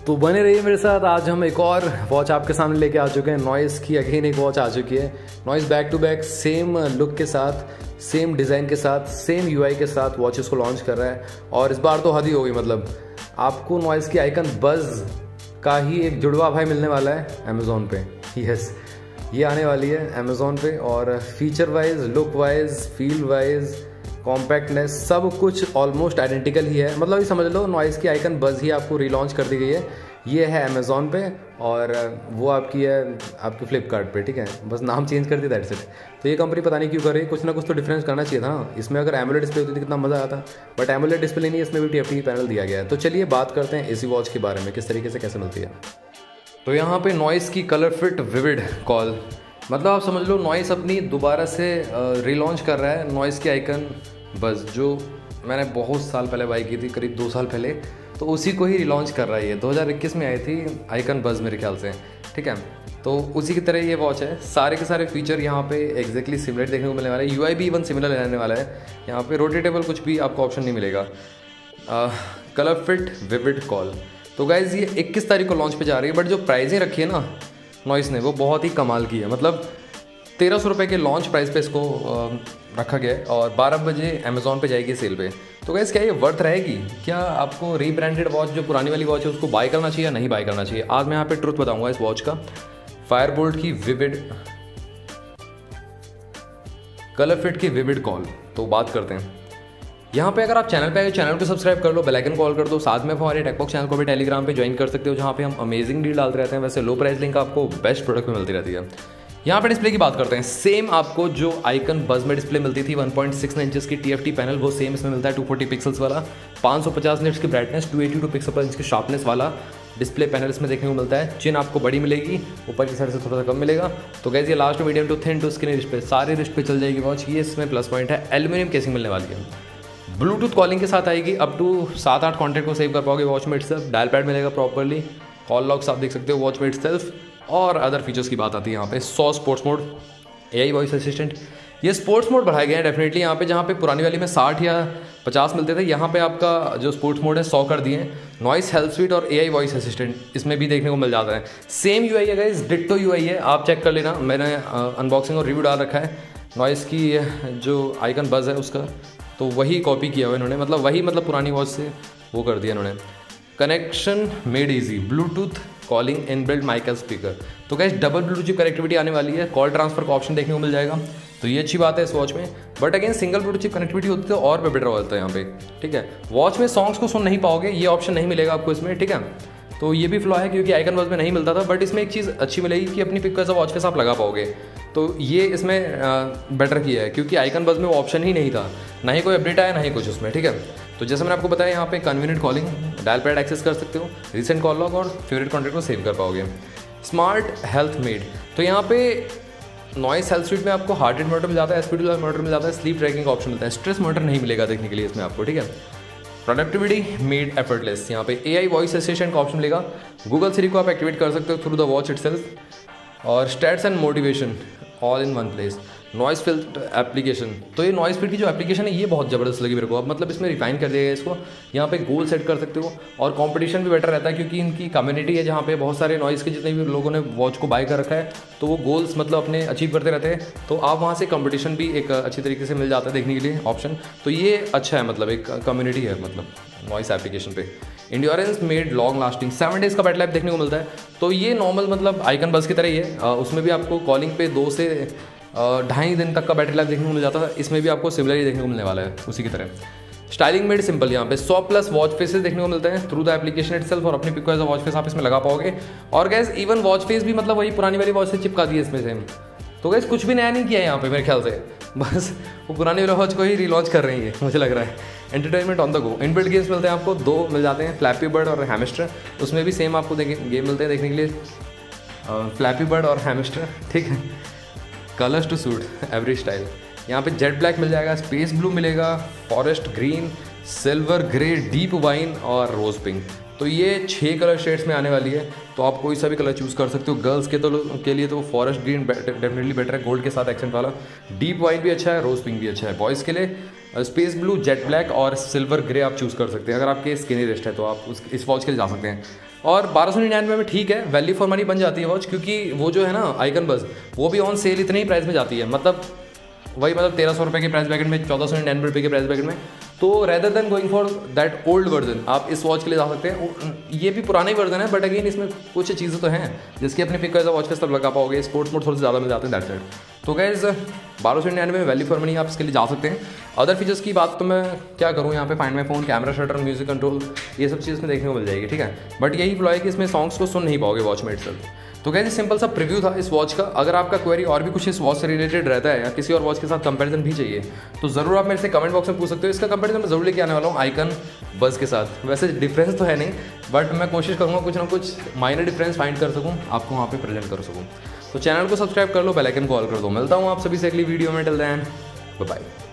तो बने रहिए मेरे साथ। आज हम एक और वॉच आपके सामने लेके आ चुके हैं। नॉइस की अगेन एक वॉच आ चुकी है। Noise back to back same look के साथ, सेम डिज़ाइन के साथ, सेम यूआई के साथ वॉचेस को लॉन्च कर रहा है। और इस बार तो हद ही होगी, मतलब आपको नॉइस की आइकन बज का ही एक जुड़वा भाई मिलने वाला है अमेज़ॉन पे। यस, ये आने वाली है अमेज़ॉन पे। और feature wise, look wise, feel wise, compactness, सब कुछ ऑलमोस्ट आइडेंटिकल ही है। मतलब ये समझ लो नॉइस की आइकन बज ही आपको रीलॉन्च कर दी गई है। ये है अमेज़ॉन पे और वो आपकी है आपकी फ्लिपकार्ट पे, ठीक है। बस नाम चेंज कर दिया, दैट्स इट। तो ये कंपनी पता नहीं क्यों कर रही है, कुछ ना कुछ तो डिफरेंस करना चाहिए था ना। इसमें अगर एमोलेड डिस्प्ले होती तो कितना मज़ा आता, बट एमोलेड डिस्प्ले नहीं है, इसमें भी टीएफटी पैनल दिया गया है। तो चलिए बात करते हैं इसी वॉच के बारे में, किस तरीके से कैसे मिलती है। तो यहाँ पे नॉइस की कलर फिट विविड कॉल, मतलब आप समझ लो नॉइस अपनी दोबारा से रीलॉन्च कर रहा है। नॉइस की आइकन बस जो मैंने बहुत साल पहले बाई की थी, करीब 2 साल पहले, तो उसी को ही रिलॉन्च कर रहा है। ये 2021 में आई थी आइकन बज मेरे ख्याल से, ठीक है। तो उसी की तरह ये वॉच है। सारे के सारे फीचर यहाँ पे एग्जैक्टली सिमिलर देखने को मिलने वाला है। यूआई भी इवन सिमिलर रहने वाला है। यहाँ पे रोटेटेबल कुछ भी आपको ऑप्शन नहीं मिलेगा। Colour fit vivid call. तो गाइज ये 21 तारीख को लॉन्च पे जा रही है, बट जो प्राइसिंग रखी है ना नॉइस ने, वो बहुत ही कमाल की है। मतलब 1300 रुपये के लॉन्च प्राइस पे इसको रखा गया है और 12 बजे अमेज़ॉन पे जाएगी सेल पे। तो गाइस क्या ये वर्थ रहेगी? क्या आपको रीब्रांडेड वॉच जो पुरानी वाली वॉच है उसको बाय करना चाहिए या नहीं बाय करना चाहिए? आज मैं यहाँ पे ट्रुथ बताऊंगा इस वॉच का। फायरबोल्ट की विविड कलर फिट की विविड कॉल। तो बात करते हैं यहाँ पे। अगर आप चैनल पे आए, चैनल को सब्सक्राइब कर लो, बेल आइकन कॉल कर दो। साथ में हमारे टेकबॉक्स चैनल को भी टेलीग्राम पे ज्वाइन कर सकते हो, जहाँ पे हम अमेजिंग डील डालते रहते हैं। वैसे लो प्राइस लिंक आपको बेस्ट प्रोडक्ट में मिलती रहती है। यहाँ पे डिस्प्ले की बात करते हैं। सेम आपको जो आइकन बज में डिस्प्ले मिलती थी 1.6 इंचेस की टीएफटी पैनल, वो सेम इसमें मिलता है 240 पिक्सल्स वाला, 550 निट्स की ब्राइटनेस, 282 पिक्सल पर इंच की शार्पनेस वाला डिस्प्ले पैनल इसमें देखने को मिलता है। चिन आपको बड़ी मिलेगी, ऊपर की साइड से थोड़ा सा कम मिलेगा। तो गाइस ये last medium to thin to skin wrist पे, सारे रिस्ट पे चल जाएगी वॉच। ये इसमें प्लस पॉइंट है। एल्यूमिनियम केसिंग मिलने वाली है। ब्लूटूथ कॉलिंग के साथ आएगी। अप टू 7-8 कॉन्टैक्ट को सेव कर पाओगे वॉच में इटसेल्फ। डायल पैड मिलेगा प्रॉपरली, कॉल लॉग्स आप देख सकते हो वॉच में इटसेल्फ। और अदर फीचर्स की बात आती है यहाँ पे। 100 sports mode, AI voice assistant, ये स्पोर्ट्स मोड बढ़ाए गए हैं डेफिनेटली यहाँ पे। जहाँ पे पुरानी वाली में 60 या 50 मिलते थे, यहाँ पे आपका जो स्पोर्ट्स मोड है 100 कर दिए हैं। नॉइस हेल्थ स्वीट और एआई वॉइस असिस्टेंट इसमें भी देखने को मिल जाता है। सेम यूआई है गाइस, डिट्टो यूआई है, आप चेक कर लेना। मैंने अनबॉक्सिंग और रिव्यू डाल रखा है नॉइस की जो आइकन बज है उसका, तो वही कॉपी किया हुआ इन्होंने। मतलब वही, मतलब पुरानी वॉच से वो कर दिया इन्होंने। Connection made easy, bluetooth calling inbuilt mic speaker. तो गाइस डबल ब्लूटूथ कनेक्टिविटी आने वाली है। कॉल ट्रांसफर का ऑप्शन देखने को मिल जाएगा, तो ये अच्छी बात है इस वॉच में। But again single Bluetooth connectivity होती तो और बेटर होता है यहाँ पे, ठीक है। वॉच में सॉन्ग्स को सुन नहीं पाओगे, ये ऑप्शन नहीं मिलेगा आपको इसमें, ठीक है। तो ये भी फ्लॉ है क्योंकि आइकन वॉच में नहीं मिलता था। बट इसमें एक चीज़ अच्छी मिलेगी कि अपनी पिक वॉच के साथ लगा पाओगे, तो ये इसमें बेटर किया है क्योंकि आइकन बज में वो ऑप्शन ही नहीं था, ना ही कोई अपडेट आया, ना ही कुछ उसमें, ठीक है। तो जैसे मैंने आपको बताया यहाँ पे convenient calling, dial pad access कर सकते हो, रिसेंट कॉल लॉग और फेवरेट कॉन्टैक्ट को सेव कर पाओगे। स्मार्ट हेल्थ मेड, तो यहाँ पे नॉइस हेल्थ स्वीट में आपको हार्ट रेट मॉनिटर मिल जाता है, एसपीडी मॉनिटर मिल जाता है, स्लीप ट्रैकिंग का ऑप्शन मिलता है। स्ट्रेस मॉनिटर नहीं मिलेगा देखने के लिए इसमें आपको, ठीक है। प्रोडक्टिविटी मेड एफर्टलेस, यहाँ पे एआई वॉइस असिस्टेंट का ऑप्शन मिलेगा। गूगल सिरी को आप एक्टिवेट कर सकते हो थ्रू द वॉच इटसेल्फ। और stats and motivation all in one place. Noise filter application, तो ये नॉइस फिल्टर की जो एप्लीकेशन है ये बहुत ज़बरदस्त लगी मेरे को। अब मतलब इसमें रिफाइन कर दिया गया इसको। यहाँ पे गोल सेट कर सकते हो और कंपटीशन भी बेटर रहता है क्योंकि इनकी कम्युनिटी है जहाँ पे बहुत सारे नॉइस के जितने भी लोगों ने वॉच को बाय कर रखा है, तो वो गोल्स मतलब अपने अचीव करते रहते हैं। तो आप वहाँ से कंपटीशन भी एक अच्छी तरीके से मिल जाता है देखने के लिए ऑप्शन। तो ये अच्छा है, मतलब एक कम्युनिटी है मतलब नॉइस एप्लीकेशन पे। Endurance made long lasting, 7 days का बैटरी लाइफ देखने को मिलता है। तो ये नॉर्मल मतलब आइकन बस की तरह ही है। उसमें भी आपको कॉलिंग पे 2 से 2.5 दिन तक का बैटरी लाइफ देखने को मिल जाता था। इसमें भी आपको सिमिलर ही देखने को मिलने वाला है उसी की तरह। स्टाइलिंग मेड सिंपल, यहाँ पे 100+ वॉच फेसेस देखने को मिलते हैं थ्रू द एप्लीकेशन इटसेल्फ, और अपनी pic as a watch face आप इसमें लगा पाओगे। और गैस इवन वॉच फेस भी मतलब वही पुरानी वाली वॉच से चिपका दी है इसमें सेम। तो गैस कुछ भी नया नहीं किया है यहाँ पे मेरे ख्याल से, बस वो पुरानी वाली वॉच को ही रिलॉन्च कर रही है मुझे लग रहा है। Entertainment on the go, inbuilt games मिलते हैं आपको, 2 मिल जाते हैं, फ्लैपी बर्ड और हैमस्टर। उसमें भी सेम आपको गेम मिलते हैं देखने के लिए, फ्लैपी बर्ड और हैमस्टर, ठीक है। Colours to suit every style, यहाँ पे जेट ब्लैक मिल जाएगा, स्पेस ब्लू मिलेगा, forest green, silver grey, deep wine और रोज पिंक। तो ये 6 कलर शेड्स में आने वाली है। तो आप कोई सा भी कलर चूज़ कर सकते हो। गर्ल्स के लिए तो फॉरेस्ट ग्रीन डेफिनेटली बेटर है, गोल्ड के साथ एक्सेंट वाला। डीप वाइन भी अच्छा है, रोज पिंक भी अच्छा है। बॉयज़ के लिए स्पेस ब्लू, जेट ब्लैक और सिल्वर ग्रे आप चूज़ कर सकते हैं। अगर आपके स्किनी रेस्ट है तो आप इस वॉच के लिए जा सकते हैं। और 1299 में ठीक है, वैल्यू फॉर मनी बन जाती है वॉच, क्योंकि वो जो है ना आइकन बज, वो भी ऑन सेल इतने ही प्राइस में जाती है, मतलब वही मतलब 1300 रुपये के प्राइस ब्रैकेट में, 1499 रुपये के प्राइस ब्रैकेट में। तो rather than going for that old version आप इस वॉच के लिए जा सकते हैं। ये भी पुराना ही वर्जन है, बट अगेन इसमें कुछ चीज़ें तो हैं जिसकी अपने पिक का वॉच का सब लगा पाओगे। स्पोर्ट्स मोड थोड़े से ज़्यादा मिल जाते हैं दैट साइड। तो गाइस 1299 में वैल्यू फॉर मनी आप इसके लिए जा सकते हैं। अदर फीचर्स की बात तो मैं क्या करूँ, यहाँ पे find my phone, camera shutter, music control, ये सब चीज़ में देखने को मिल जाएगी, ठीक है। बट यही फ्लॉ है कि इसमें सॉन्ग्स को सुन नहीं पाओगे वॉच में इटसेल्फ। तो गाइस सिंपल सा प्रीव्यू था इस वॉच का। अगर आपका क्वेरी और भी कुछ इस वॉच से रिलेटेड रहता है या किसी और वॉच के साथ कंपैरिजन भी चाहिए तो ज़रूर आप मेरे से कमेंट बॉक्स में पूछ सकते हो। इसका कंपैरिजन मैं जरूर लेके आने वाला हूँ आइकन बज के साथ। वैसे डिफरेंस तो है नहीं, बट मैं कोशिश करूँगा कुछ ना कुछ माइनर डिफरेंस फाइंड कर सकूँ, आपको वहाँ पे प्रेजेंट कर सकूँ। तो चैनल को सब्सक्राइब कर लो, बेल आइकन कॉल कर दो। मिलता हूँ आप सभी से अगली वीडियो में। Till then bye bye.